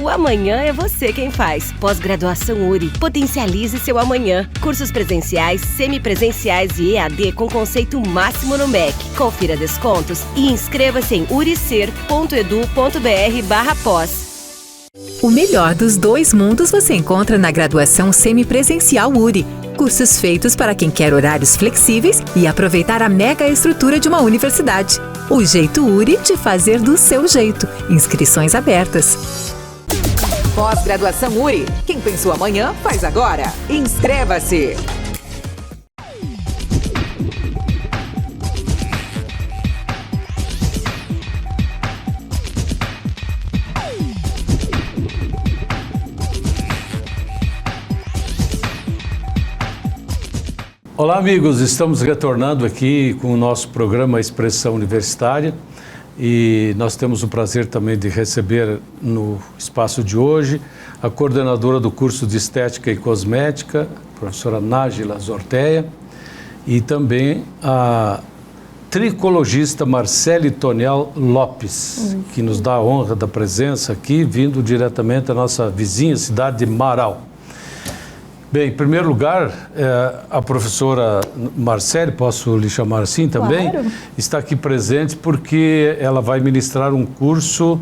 O amanhã é você quem faz. Pós-graduação URI. Potencialize seu amanhã. Cursos presenciais, semipresenciais e EAD com conceito máximo no MEC. Confira descontos e inscreva-se em uricer.edu.br/pós. O melhor dos dois mundos você encontra na graduação semipresencial URI. Cursos feitos para quem quer horários flexíveis e aproveitar a mega estrutura de uma universidade. O jeito URI de fazer do seu jeito. Inscrições abertas. Pós-graduação URI. Quem pensou amanhã, faz agora. Inscreva-se! Olá, amigos, estamos retornando aqui com o nosso programa Expressão Universitária e nós temos o prazer também de receber no espaço de hoje a coordenadora do curso de Estética e Cosmética, a professora Nájila Zorteia, e também a tricologista Marcele Toniel Lopes, que nos dá a honra da presença aqui, vindo diretamente da nossa vizinha cidade de Marau. Bem, em primeiro lugar, a professora Marcele, posso lhe chamar assim também? Claro. Está aqui presente porque ela vai ministrar um curso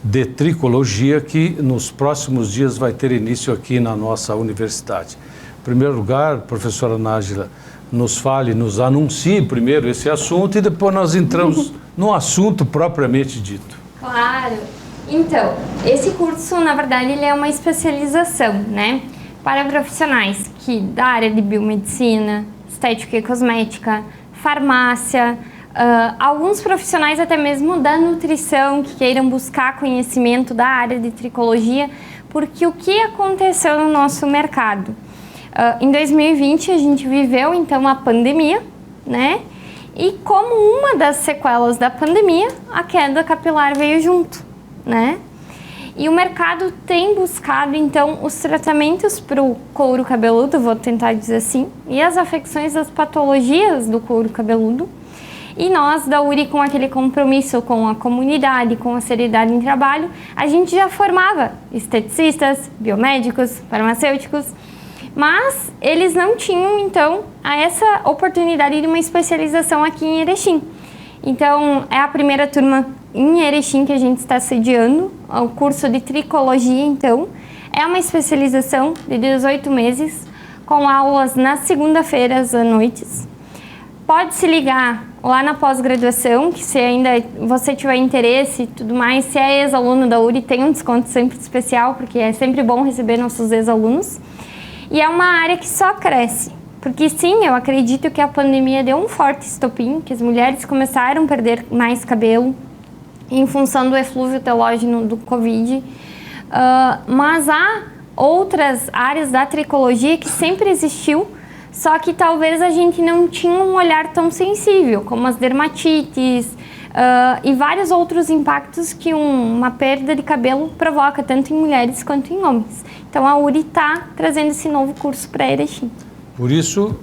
de tricologia que nos próximos dias vai ter início aqui na nossa universidade. Em primeiro lugar, professora Nájila, nos fale, nos anuncie primeiro esse assunto e depois nós entramos no assunto propriamente dito. Claro. Então, esse curso, na verdade, ele é uma especialização, né? Para profissionais da área de biomedicina, estética e cosmética, farmácia, alguns profissionais até mesmo da nutrição que queiram buscar conhecimento da área de tricologia, porque o que aconteceu no nosso mercado? Em 2020 a gente viveu então a pandemia, né? E como uma das sequelas da pandemia, a queda capilar veio junto, né? E o mercado tem buscado, então, os tratamentos para o couro cabeludo, vou tentar dizer assim, e as afecções das patologias do couro cabeludo. E nós, da URI, com aquele compromisso com a comunidade, com a seriedade em trabalho, a gente já formava esteticistas, biomédicos, farmacêuticos, mas eles não tinham, então, essa oportunidade de uma especialização aqui em Erechim. Então, é a primeira turma em Erechim que a gente está sediando, o curso de tricologia, então. É uma especialização de 18 meses, com aulas nas segunda-feiras à noite. Pode se ligar lá na pós-graduação, que se ainda você tiver interesse e tudo mais, se é ex-aluno da URI, tem um desconto sempre especial, porque é sempre bom receber nossos ex-alunos. E é uma área que só cresce. Porque sim, eu acredito que a pandemia deu um forte estopim, que as mulheres começaram a perder mais cabelo em função do eflúvio telógeno do Covid. Mas há outras áreas da tricologia que sempre existiu, só que talvez a gente não tinha um olhar tão sensível, como as dermatites e vários outros impactos que uma perda de cabelo provoca, tanto em mulheres quanto em homens. Então a URI está trazendo esse novo curso para Erechim. Por isso,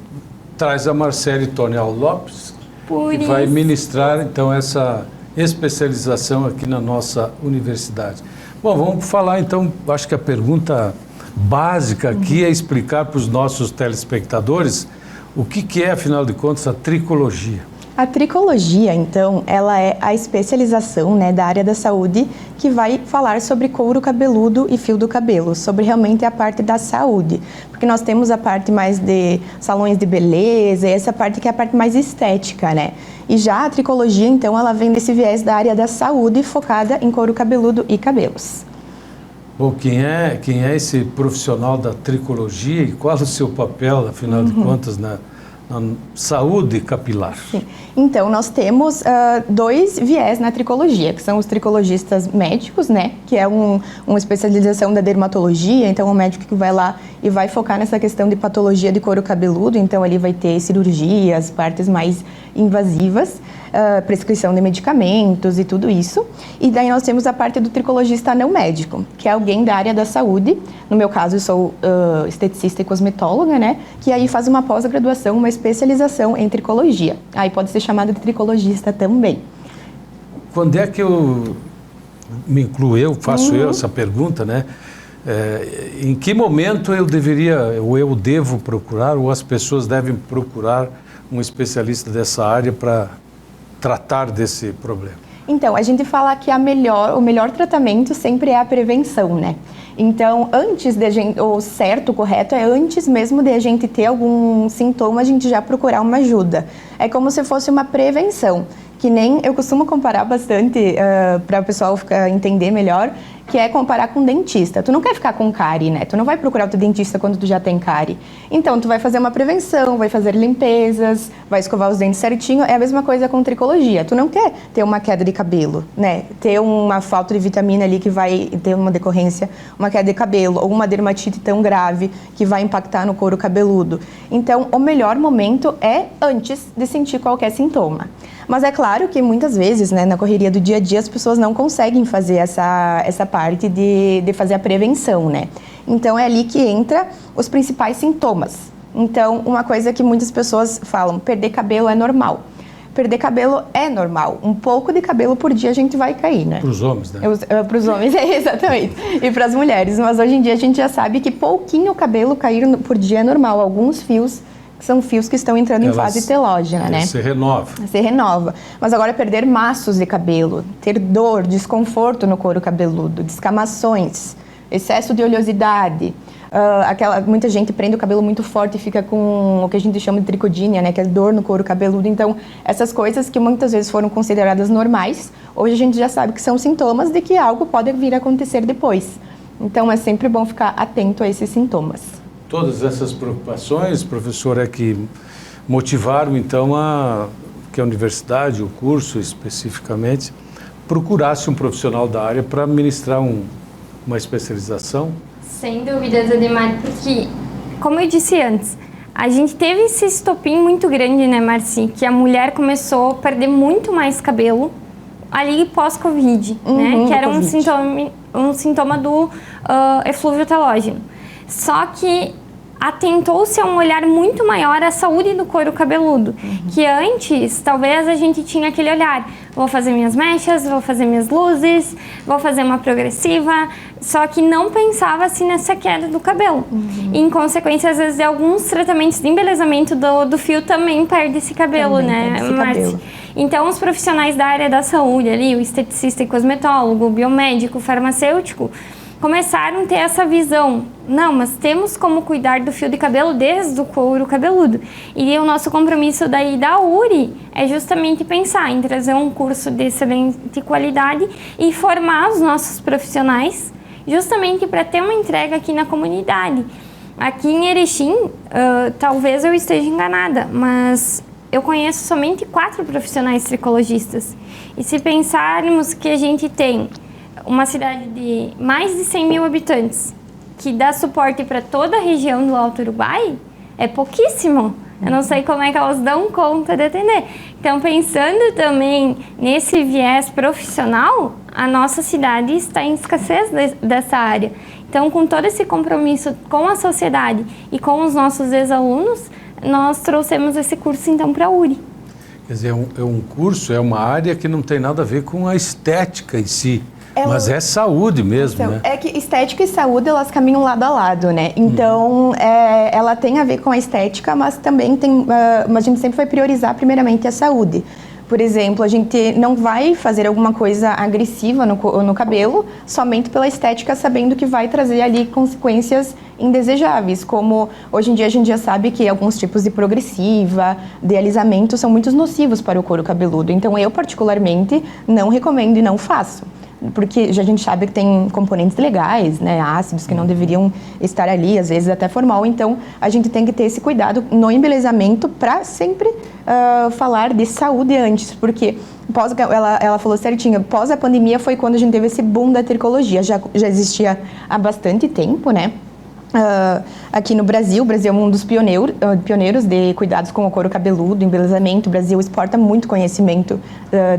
traz a Marcele Toniel Lopes, que vai ministrar, então, essa especialização aqui na nossa universidade. Bom, vamos falar, então, acho que a pergunta básica aqui é explicar para os nossos telespectadores o que é, afinal de contas, a tricologia. A tricologia, então, ela é a especialização, né, da área da saúde que vai falar sobre couro cabeludo e fio do cabelo, sobre realmente a parte da saúde. Porque nós temos a parte mais de salões de beleza, e essa parte que é a parte mais estética, né? E já a tricologia, então, ela vem desse viés da área da saúde, focada em couro cabeludo e cabelos. Bom, quem é esse profissional da tricologia e qual é o seu papel, afinal de contas, na saúde capilar? Sim. Então, nós temos dois viés na tricologia, que são os tricologistas médicos, né? Que é uma especialização da dermatologia, então o médico que vai lá e vai focar nessa questão de patologia de couro cabeludo, então ele vai ter cirurgias, partes mais invasivas, prescrição de medicamentos e tudo isso. E daí nós temos a parte do tricologista não médico, que é alguém da área da saúde. No meu caso, eu sou esteticista e cosmetóloga, né? Que aí faz uma pós-graduação, uma especialização em tricologia. Aí pode ser chamado de tricologista também. Quando é que me incluo eu, faço eu essa pergunta, né? Em que momento eu deveria, ou eu devo procurar, ou as pessoas devem procurar um especialista dessa área para tratar desse problema? Então, a gente fala que o melhor tratamento sempre é a prevenção, né? Então, antes de a gente, o certo, o correto é antes mesmo de a gente ter algum sintoma, a gente já procurar uma ajuda. É como se fosse uma prevenção, que nem eu costumo comparar bastante para o pessoal entender melhor, que é comparar com dentista. Tu não quer ficar com cárie, né? Tu não vai procurar o teu dentista quando tu já tem cárie. Então, tu vai fazer uma prevenção, vai fazer limpezas, vai escovar os dentes certinho. É a mesma coisa com tricologia. Tu não quer ter uma queda de cabelo, né? Ter uma falta de vitamina ali que vai ter uma decorrência, uma queda de cabelo, ou uma dermatite tão grave que vai impactar no couro cabeludo. Então, o melhor momento é antes de sentir qualquer sintoma. Mas é claro que muitas vezes, né, na correria do dia a dia, as pessoas não conseguem fazer essa parte de fazer a prevenção, né? Então é ali que entra os principais sintomas. Então, uma coisa que muitas pessoas falam, perder cabelo é normal. Perder cabelo é normal. Um pouco de cabelo por dia a gente vai cair, né? Para os homens, né? Para os homens, exatamente. E para as mulheres. Mas hoje em dia a gente já sabe que pouquinho cabelo cair por dia é normal. Alguns fios são fios que estão entrando em fase telógena, né? Se renova. Se renova. Mas agora perder maços de cabelo, ter dor, desconforto no couro cabeludo, descamações, excesso de oleosidade, muita gente prende o cabelo muito forte e fica com o que a gente chama de tricodínia, né? Que é dor no couro cabeludo. Então, essas coisas que muitas vezes foram consideradas normais, hoje a gente já sabe que são sintomas de que algo pode vir a acontecer depois. Então, é sempre bom ficar atento a esses sintomas. Todas essas preocupações, professor, é que motivaram então que a universidade, o curso especificamente, procurasse um profissional da área para ministrar uma especialização? Sem dúvidas, Ademar, porque, como eu disse antes, a gente teve esse estopim muito grande, né, Marci? Que a mulher começou a perder muito mais cabelo ali pós-Covid, né? Que era um sintoma do eflúvio telógeno. Só que atentou-se a um olhar muito maior à saúde do couro cabeludo. Que antes, talvez a gente tinha aquele olhar, vou fazer minhas mechas, vou fazer minhas luzes, vou fazer uma progressiva, só que não pensava-se nessa queda do cabelo. E, em consequência, às vezes, de alguns tratamentos de embelezamento do fio também perde esse cabelo, né, Márcia? Então, os profissionais da área da saúde ali, o esteticista e cosmetólogo, o biomédico, o farmacêutico, começaram a ter essa visão. Não, mas temos como cuidar do fio de cabelo desde o couro cabeludo. E o nosso compromisso daí da URI é justamente pensar em trazer um curso de excelente qualidade e formar os nossos profissionais justamente para ter uma entrega aqui na comunidade. Aqui em Erechim, talvez eu esteja enganada, mas eu conheço somente 4 profissionais tricologistas. E se pensarmos que a gente tem uma cidade de mais de 100 mil habitantes, que dá suporte para toda a região do Alto Uruguai, é pouquíssimo. Eu não sei como é que elas dão conta de atender. Então, pensando também nesse viés profissional, a nossa cidade está em escassez dessa área. Então, com todo esse compromisso com a sociedade e com os nossos ex-alunos, nós trouxemos esse curso, então, para a URI. Quer dizer, é um curso, é uma área que não tem nada a ver com a estética em si. Mas é saúde mesmo, então, né? É que estética e saúde, elas caminham lado a lado, né? Então, ela tem a ver com a estética, mas também a gente sempre vai priorizar primeiramente a saúde. Por exemplo, a gente não vai fazer alguma coisa agressiva no cabelo somente pela estética, sabendo que vai trazer ali consequências indesejáveis, como hoje em dia a gente já sabe que alguns tipos de progressiva, de alisamento são muito nocivos para o couro cabeludo. Então, eu particularmente não recomendo e não faço. Porque já a gente sabe que tem componentes legais, né, ácidos que não deveriam estar ali, às vezes até formal. Então, a gente tem que ter esse cuidado no embelezamento para sempre falar de saúde antes. Porque, ela falou certinho, pós a pandemia foi quando a gente teve esse boom da tricologia. Já existia há bastante tempo, né? Aqui no Brasil, o Brasil é um dos pioneiros de cuidados com o couro cabeludo, embelezamento. O Brasil exporta muito conhecimento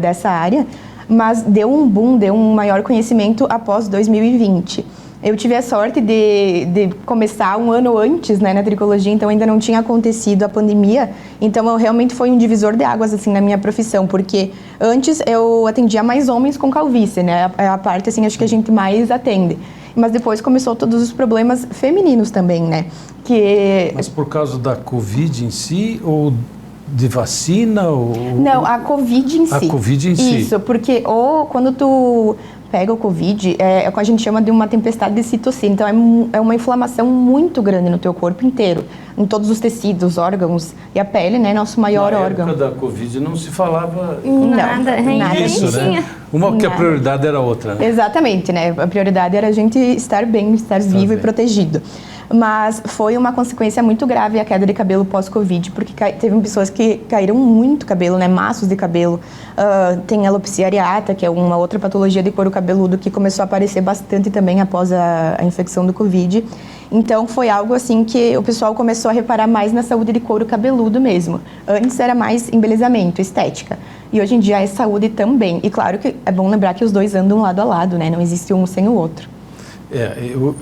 dessa área. Mas deu um boom, deu um maior conhecimento após 2020. Eu tive a sorte de começar um ano antes, né, na tricologia, então ainda não tinha acontecido a pandemia. Então, realmente foi um divisor de águas, assim, na minha profissão, porque antes eu atendia mais homens com calvície, né, é a parte, assim, acho que a gente mais atende. Mas depois começou todos os problemas femininos também, né, que... Mas por causa da Covid em si, ou de vacina? Ou... Não, a Covid em si. A Covid em si. Isso, porque quando tu pega o Covid, é o que a gente chama de uma tempestade de citocina. Então, é uma inflamação muito grande no teu corpo inteiro, em todos os tecidos, órgãos. E a pele, né, nosso maior órgão. Na época da Covid não se falava Nada isso, né? Que a prioridade era outra, né? Exatamente, né? A prioridade era a gente estar bem, estar vivo e protegido. Mas foi uma consequência muito grave a queda de cabelo pós-Covid, porque teve pessoas que caíram muito cabelo, né? Maços de cabelo. Tem alopecia areata, que é uma outra patologia de couro cabeludo que começou a aparecer bastante também após a infecção do Covid. Então, foi algo assim que o pessoal começou a reparar mais na saúde de couro cabeludo mesmo. Antes era mais embelezamento, estética. E hoje em dia é saúde também. E claro que é bom lembrar que os dois andam lado a lado, né? Não existe um sem o outro.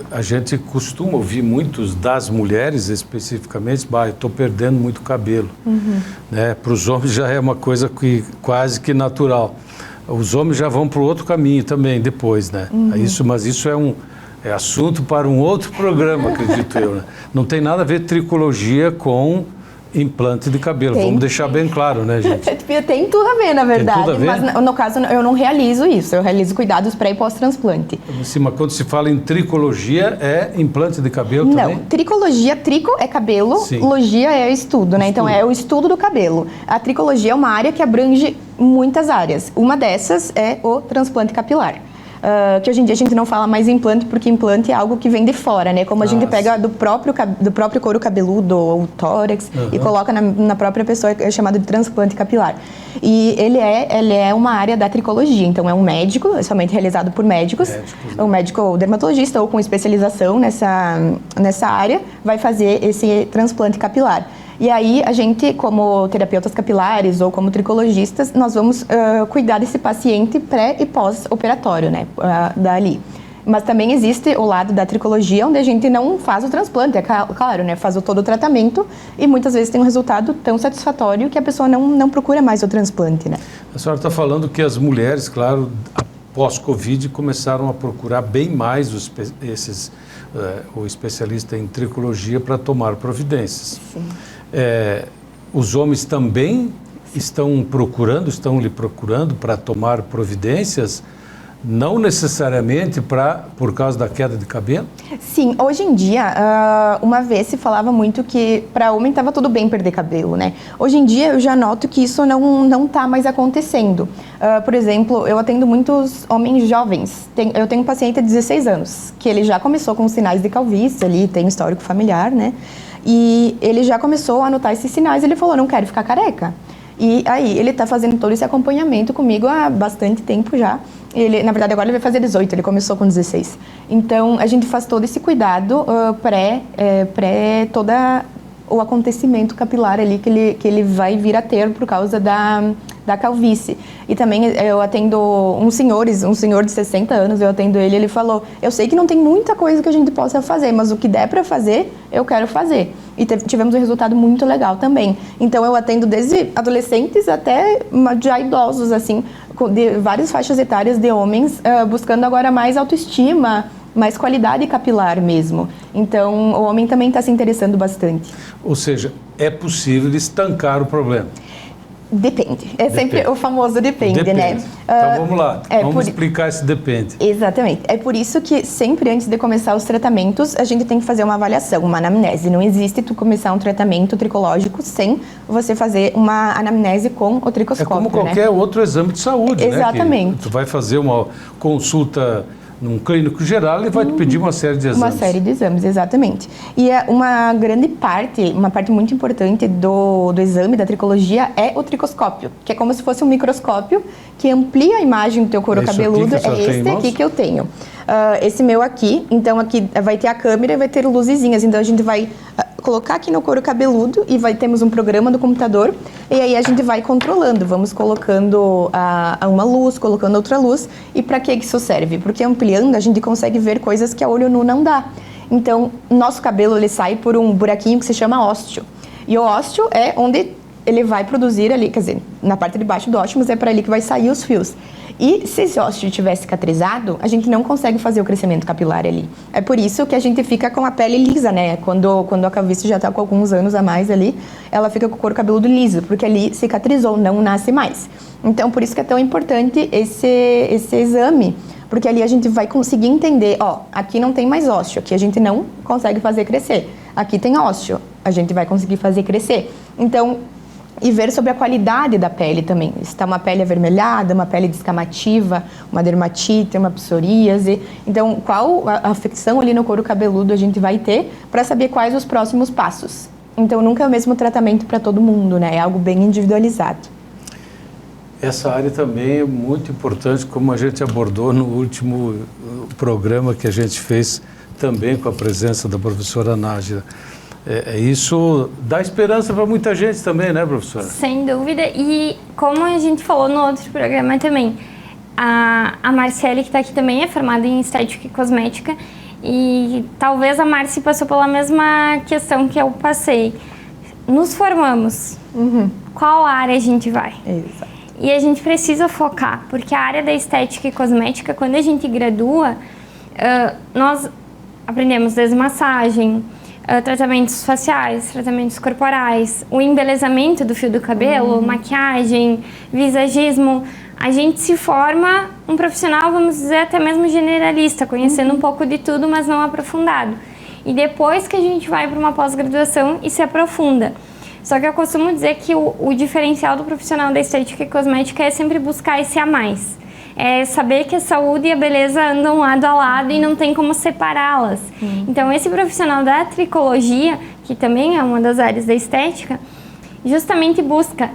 A gente costuma ouvir muitos das mulheres especificamente, eu estou perdendo muito cabelo. Né? Para os homens já é uma coisa quase que natural. Os homens já vão para o outro caminho também depois, né? Mas isso é assunto para um outro programa, acredito eu. Né? Não tem nada a ver tricologia com implante de cabelo. Vamos deixar bem claro, né, gente? Tem tudo a ver, na verdade. Tem tudo a ver? Mas no caso eu não realizo isso. Eu realizo cuidados pré e pós-transplante. Sim, mas quando se fala em tricologia, é implante de cabelo também? Não, tricologia, trico é cabelo, logia é estudo, né? Então é o estudo do cabelo. A tricologia é uma área que abrange muitas áreas. Uma dessas é o transplante capilar. Que hoje em dia a gente não fala mais implante, porque implante é algo que vem de fora, né? Como a gente pega do próprio couro cabeludo ou tórax e coloca na própria pessoa, é chamado de transplante capilar. E ele é uma área da tricologia, então é um médico, é somente realizado por médicos. Um médico dermatologista ou com especialização nessa área vai fazer esse transplante capilar. E aí, a gente, como terapeutas capilares ou como tricologistas, nós vamos cuidar desse paciente pré e pós-operatório, né, dali. Mas também existe o lado da tricologia, onde a gente não faz o transplante, é claro, né, faz todo o tratamento e muitas vezes tem um resultado tão satisfatório que a pessoa não procura mais o transplante, né. A senhora está falando que as mulheres, claro, após Covid, começaram a procurar bem mais o especialista em tricologia para tomar providências. Sim. Os homens também estão lhe procurando para tomar providências, não necessariamente por causa da queda de cabelo? Sim, hoje em dia, uma vez se falava muito que para homem estava tudo bem perder cabelo, né? Hoje em dia eu já noto que isso não está mais acontecendo. Por exemplo, eu atendo muitos homens jovens. Eu tenho um paciente de 16 anos, que ele já começou com sinais de calvície, ali tem histórico familiar, né? E ele já começou a notar esses sinais, ele falou, não quero ficar careca. E aí, ele está fazendo todo esse acompanhamento comigo há bastante tempo já. Ele, na verdade, agora ele vai fazer 18, ele começou com 16. Então, a gente faz todo esse cuidado pré todo o acontecimento capilar ali que ele vai vir a ter por causa da calvície. E também eu atendo um senhor de 60 anos, eu atendo ele falou, eu sei que não tem muita coisa que a gente possa fazer, mas o que der para fazer, eu quero fazer. E tivemos um resultado muito legal também. Então, eu atendo desde adolescentes até já idosos, assim, de várias faixas etárias de homens, buscando agora mais autoestima, mais qualidade capilar mesmo. Então, o homem também está se interessando bastante. Ou seja, é possível estancar o problema? Depende. É sempre o famoso depende, né? Então, vamos lá. Vamos explicar esse depende. Exatamente. É por isso que sempre antes de começar os tratamentos, a gente tem que fazer uma avaliação, uma anamnese. Não existe tu começar um tratamento tricológico sem você fazer uma anamnese com o tricoscópio, como qualquer outro exame de saúde, exatamente, né? Tu vai fazer uma consulta num clínico geral, ele vai te pedir uma série de exames. Uma série de exames, exatamente. E uma grande parte, uma parte muito importante do exame da tricologia é o tricoscópio, que é como se fosse um microscópio que amplia a imagem do teu couro cabeludo. É esse aqui que eu tenho. Esse meu aqui, então aqui vai ter a câmera e vai ter luzezinhas, então a gente vai colocar aqui no couro cabeludo e temos um programa do computador e aí a gente vai controlando, vamos colocando uma luz, colocando outra luz. E para que isso serve? Porque ampliando a gente consegue ver coisas que a olho nu não dá. Então, nosso cabelo ele sai por um buraquinho que se chama ósteo. E o ósteo é onde ele vai produzir ali, quer dizer, na parte de baixo do ósteo, mas é para ali que vai sair os fios. E se esse ósteo estiver cicatrizado, a gente não consegue fazer o crescimento capilar ali. É por isso que a gente fica com a pele lisa, né? Quando a calvície já está com alguns anos a mais ali, ela fica com o couro cabeludo liso, porque ali cicatrizou, não nasce mais. Então, por isso que é tão importante esse exame, porque ali a gente vai conseguir entender, aqui não tem mais ósteo, aqui a gente não consegue fazer crescer. Aqui tem ósteo, a gente vai conseguir fazer crescer. Então, e ver sobre a qualidade da pele também. Se está uma pele avermelhada, uma pele descamativa, uma dermatite, uma psoríase. Então, qual a afecção ali no couro cabeludo a gente vai ter para saber quais os próximos passos. Então, nunca é o mesmo tratamento para todo mundo, né? É algo bem individualizado. Essa área também é muito importante, como a gente abordou no último programa que a gente fez também com a presença da professora Nájila. Isso dá esperança para muita gente também, né, professora? Sem dúvida. E como a gente falou no outro programa também, a Marciele, que está aqui também, é formada em estética e cosmética. E talvez a Marci passou pela mesma questão que eu passei. Nos formamos. Qual área a gente vai? Exato. E a gente precisa focar, porque a área da estética e cosmética, quando a gente gradua, nós aprendemos desde massagem, tratamentos faciais, tratamentos corporais, o embelezamento do fio do cabelo, maquiagem, visagismo. A gente se forma um profissional, vamos dizer, até mesmo generalista, conhecendo um pouco de tudo, mas não aprofundado. E depois que a gente vai para uma pós-graduação e se aprofunda. Só que eu costumo dizer que o diferencial do profissional da estética e cosmética é sempre buscar esse a mais. É saber que a saúde e a beleza andam lado a lado e não tem como separá-las. Então, esse profissional da tricologia, que também é uma das áreas da estética, justamente busca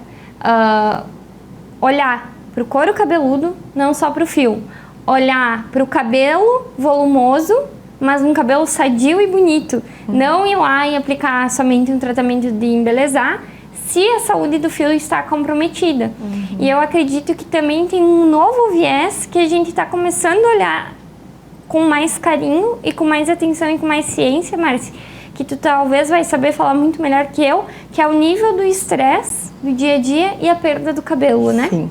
olhar para o couro cabeludo, não só para o fio. Olhar para o cabelo volumoso, mas um cabelo sadio e bonito. Não ir lá e aplicar somente um tratamento de embelezar, se a saúde do fio está comprometida. E eu acredito que também tem um novo viés que a gente está começando a olhar com mais carinho e com mais atenção e com mais ciência, Marci, que tu talvez vai saber falar muito melhor que eu, que é o nível do estresse do dia a dia e a perda do cabelo, né? Sim,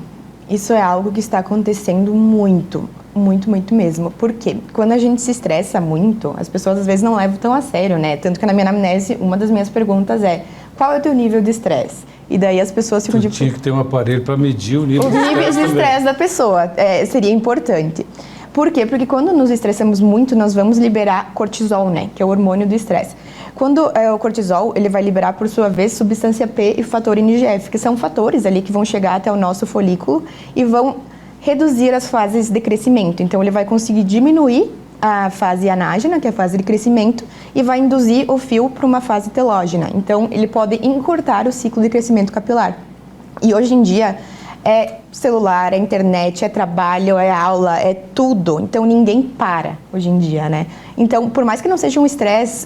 isso é algo que está acontecendo muito, muito, muito mesmo. Porque quando a gente se estressa muito, as pessoas às vezes não levam tão a sério, né? Tanto que na minha anamnese, uma das minhas perguntas é: qual é o teu nível de estresse? E daí as pessoas ficam tipo... Tinha que ter um aparelho para medir o nível de estresse da pessoa. Seria importante. Por quê? Porque quando nos estressamos muito, nós vamos liberar cortisol, né? Que é o hormônio do estresse. Quando o cortisol, ele vai liberar, por sua vez, substância P e fator NGF, que são fatores ali que vão chegar até o nosso folículo e vão reduzir as fases de crescimento. Então, ele vai conseguir diminuir a fase anágena, que é a fase de crescimento, e vai induzir o fio para uma fase telógena. Então, ele pode encurtar o ciclo de crescimento capilar. E hoje em dia, é celular, é internet, é trabalho, é aula, é tudo. Então, ninguém para hoje em dia, né? Então, por mais que não seja um estresse...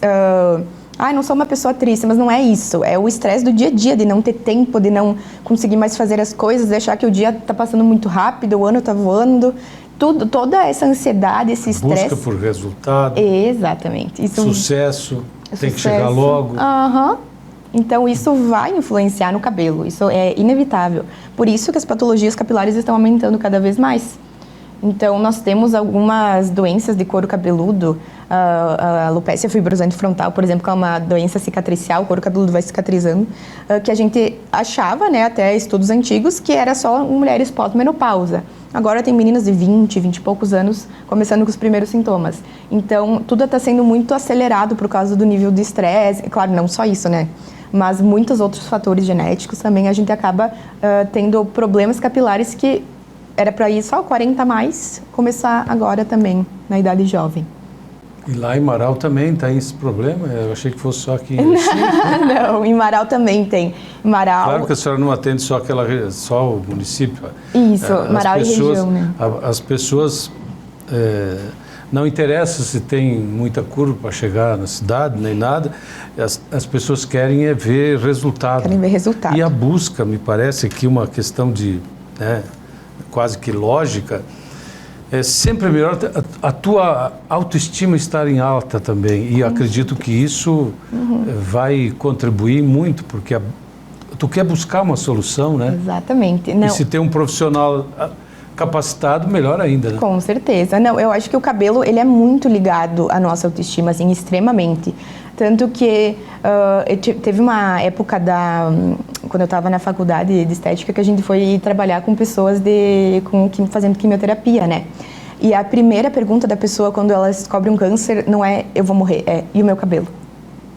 não sou uma pessoa triste, mas não é isso. É o estresse do dia a dia, de não ter tempo, de não conseguir mais fazer as coisas, de achar que o dia está passando muito rápido, o ano está voando. Toda essa ansiedade, esse estresse... Busca por resultado. Exatamente. Sucesso, tem que chegar logo. Então, isso vai influenciar no cabelo, isso é inevitável. Por isso que as patologias capilares estão aumentando cada vez mais. Então, nós temos algumas doenças de couro cabeludo, a alopecia fibrosante frontal, por exemplo, que é uma doença cicatricial, o couro cabeludo vai cicatrizando, que a gente achava, né, até estudos antigos, que era só mulheres pós-menopausa. Agora tem meninas de 20 e poucos anos começando com os primeiros sintomas. Então, tudo está sendo muito acelerado por causa do nível de estresse. Claro, não só isso, né? Mas muitos outros fatores genéticos também a gente acaba tendo problemas capilares que era para ir só 40 a mais, começar agora também, na idade jovem. E lá em Marau também tem esse problema? Eu achei que fosse só aqui. Não, em Marau também tem. Marau... Claro que a senhora não atende só o município. Isso, Marau e região, né? As pessoas Não interessa se tem muita curva para chegar na cidade, nem nada. As pessoas querem é ver resultado. Querem ver resultado. E a busca, me parece que uma questão de, né, quase que lógica, é sempre melhor a tua autoestima estar em alta também. E acredito que isso vai contribuir muito, porque tu quer buscar uma solução, né? Exatamente. Não. E se tem um profissional capacitado, melhor ainda, né? Com certeza. Não, eu acho que o cabelo, ele é muito ligado à nossa autoestima, assim, extremamente. Tanto que teve uma época quando eu estava na faculdade de estética, que a gente foi trabalhar com pessoas fazendo quimioterapia, né? E a primeira pergunta da pessoa quando ela descobre um câncer não é eu vou morrer, é e o meu cabelo?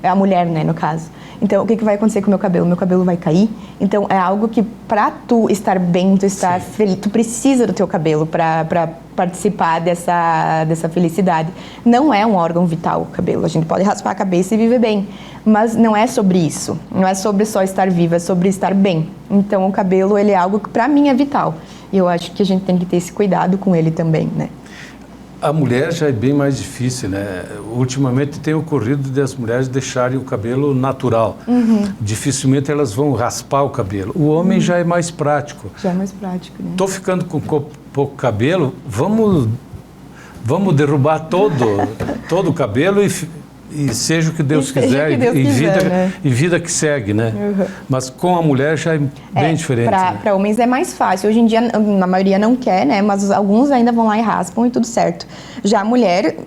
É a mulher, né, no caso. Então, o que vai acontecer com o meu cabelo? Meu cabelo vai cair? Então, é algo que para tu estar bem, tu estar feliz, tu precisa do teu cabelo para participar dessa felicidade. Não é um órgão vital o cabelo. A gente pode raspar a cabeça e viver bem, mas não é sobre isso. Não é sobre só estar viva, é sobre estar bem. Então, o cabelo, ele é algo que para mim é vital. E eu acho que a gente tem que ter esse cuidado com ele também, né? A mulher já é bem mais difícil, né? Ultimamente tem ocorrido de as mulheres deixarem o cabelo natural. Dificilmente elas vão raspar o cabelo. O homem já é mais prático. Já é mais prático, né? Tô ficando com pouco cabelo, vamos derrubar todo o cabelo e seja o que Deus quiser, e vida que segue, né? Mas com a mulher já é bem diferente. Para homens é mais fácil. Hoje em dia, a maioria não quer, né? Mas alguns ainda vão lá e raspam e tudo certo. Já a mulher,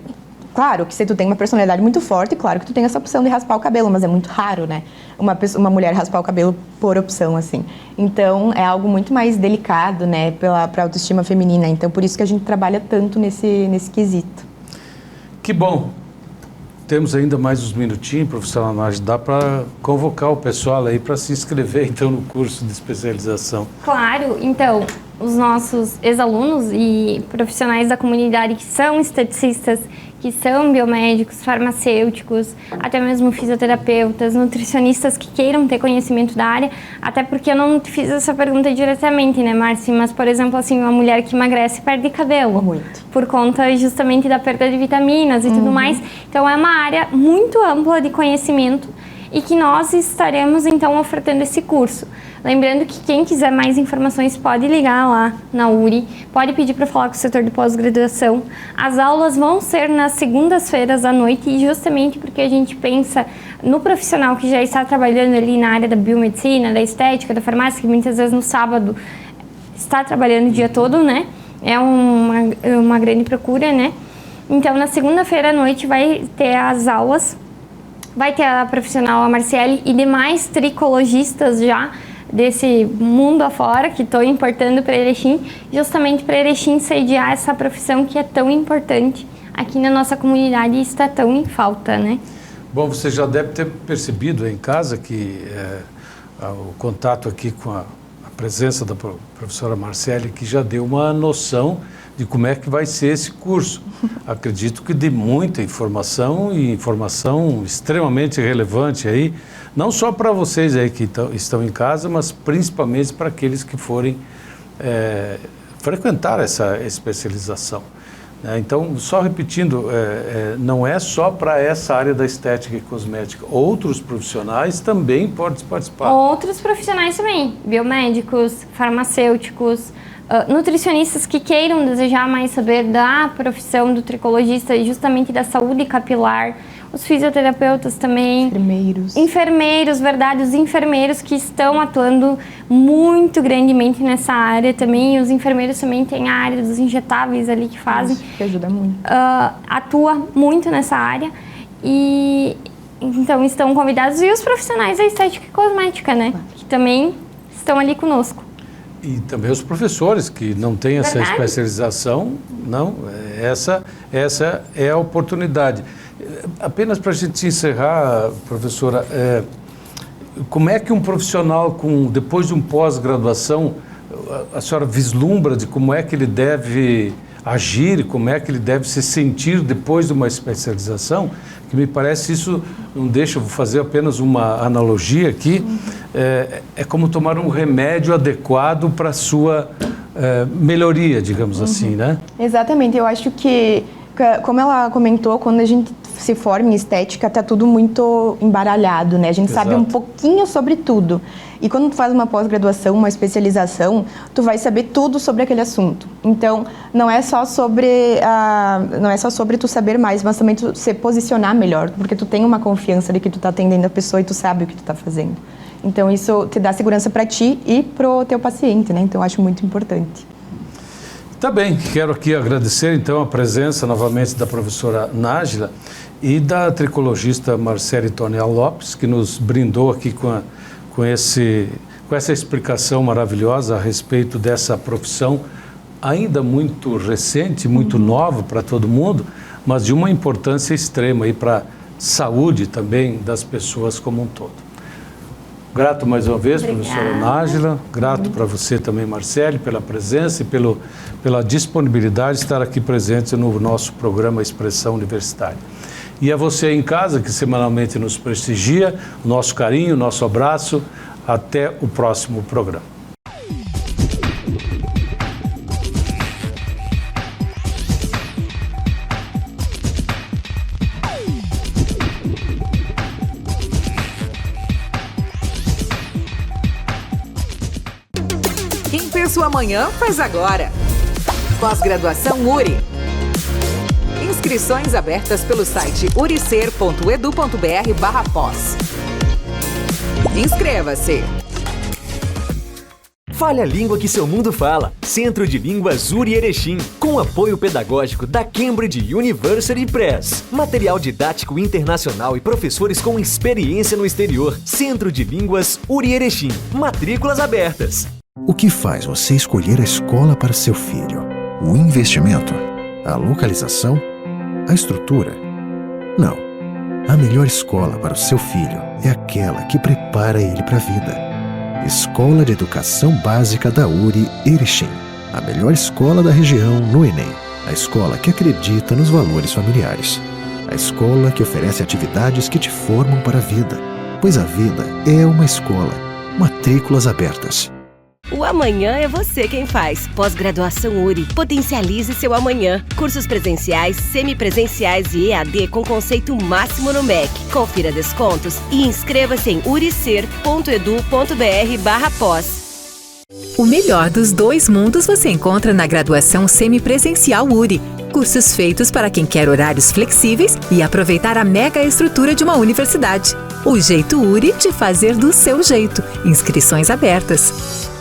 claro que se tu tem uma personalidade muito forte, claro que tu tem essa opção de raspar o cabelo, mas é muito raro, né? Uma mulher raspar o cabelo por opção, assim. Então, é algo muito mais delicado, né? Pra autoestima feminina. Então, por isso que a gente trabalha tanto nesse quesito. Que bom. Temos ainda mais uns minutinhos, professora Marge, dá para convocar o pessoal aí para se inscrever, então, no curso de especialização. Claro, então, os nossos ex-alunos e profissionais da comunidade que são esteticistas, que são biomédicos, farmacêuticos, até mesmo fisioterapeutas, nutricionistas que queiram ter conhecimento da área, até porque eu não fiz essa pergunta diretamente, né, Márcia? Mas, por exemplo, assim, uma mulher que emagrece perde cabelo. Muito. Por conta justamente da perda de vitaminas e tudo mais. Então, é uma área muito ampla de conhecimento e que nós estaremos, então, ofertando esse curso. Lembrando que quem quiser mais informações pode ligar lá na URI, pode pedir para falar com o setor de pós-graduação. As aulas vão ser nas segundas-feiras à noite e justamente porque a gente pensa no profissional que já está trabalhando ali na área da biomedicina, da estética, da farmácia, que muitas vezes no sábado está trabalhando o dia todo, né? É uma grande procura, né? Então, na segunda-feira à noite vai ter as aulas, vai ter a profissional, a Marciele, e demais tricologistas já desse mundo afora, que estou importando para Erechim, justamente para Erechim sediar essa profissão que é tão importante aqui na nossa comunidade e está tão em falta, né? Bom, você já deve ter percebido em casa que o contato aqui com a presença da professora Marciele, que já deu uma noção de como é que vai ser esse curso. Acredito que de muita informação e informação extremamente relevante aí, não só para vocês aí que estão em casa, mas principalmente para aqueles que forem frequentar essa especialização. Então, só repetindo, não é só para essa área da estética e cosmética. Outros profissionais também podem participar. Outros profissionais também, biomédicos, farmacêuticos, nutricionistas que queiram desejar mais saber da profissão do tricologista e justamente da saúde capilar, os fisioterapeutas também. Enfermeiros, verdade, os enfermeiros que estão atuando muito grandemente nessa área também. Os enfermeiros também têm a área dos injetáveis ali que fazem. Isso, que ajuda muito. Atua muito nessa área e então estão convidados. E os profissionais da estética e cosmética, né? Que também estão ali conosco. E também os professores que não têm essa especialização, não, essa é a oportunidade. Apenas para a gente encerrar, professora, como é que um profissional, depois de um pós-graduação, a senhora vislumbra de como é que ele deve agir, como é que ele deve se sentir depois de uma especialização? Que me parece isso, não deixa, vou fazer apenas uma analogia aqui, é como tomar um remédio adequado para a sua melhoria, digamos assim, né? Exatamente, eu acho que Como ela comentou, quando a gente se forma em estética, tá tudo muito embaralhado, né? A gente sabe um pouquinho sobre tudo. E quando tu faz uma pós-graduação, uma especialização, tu vai saber tudo sobre aquele assunto. Então, não é só sobre tu saber mais, mas também tu se posicionar melhor, porque tu tem uma confiança de que tu tá atendendo a pessoa e tu sabe o que tu tá fazendo. Então, isso te dá segurança para ti e pro teu paciente, né? Então, eu acho muito importante. Tá bem, quero aqui agradecer então a presença novamente da professora Nájila e da tricologista Marcele Tonial Lopes, que nos brindou aqui com essa explicação maravilhosa a respeito dessa profissão ainda muito recente, muito nova para todo mundo, mas de uma importância extrema aí para a saúde também das pessoas como um todo. Grato mais uma vez, professora Nájila, grato para você também, Marcele, pela presença e pela disponibilidade de estar aqui presente no nosso programa Expressão Universitária. E a você em casa, que semanalmente nos prestigia, o nosso carinho, o nosso abraço, até o próximo programa. Quem pensa o amanhã faz agora. Pós-graduação URI. Inscrições abertas pelo site uricer.edu.br/pós. Inscreva-se. Fale a língua que seu mundo fala. Centro de Línguas URI Erechim, com apoio pedagógico da Cambridge University Press. Material didático internacional e professores com experiência no exterior. Centro de Línguas URI Erechim. Matrículas abertas. O que faz você escolher a escola para seu filho? O investimento? A localização? A estrutura? Não. A melhor escola para o seu filho é aquela que prepara ele para a vida. Escola de Educação Básica da URI Erechim. A melhor escola da região no Enem. A escola que acredita nos valores familiares. A escola que oferece atividades que te formam para a vida. Pois a vida é uma escola. Matrículas abertas. O amanhã é você quem faz. Pós-graduação URI. Potencialize seu amanhã. Cursos presenciais, semipresenciais e EAD com conceito máximo no MEC. Confira descontos e inscreva-se em uricer.edu.br/pós. O melhor dos dois mundos você encontra na graduação semipresencial URI. Cursos feitos para quem quer horários flexíveis e aproveitar a mega estrutura de uma universidade. O jeito URI de fazer do seu jeito. Inscrições abertas.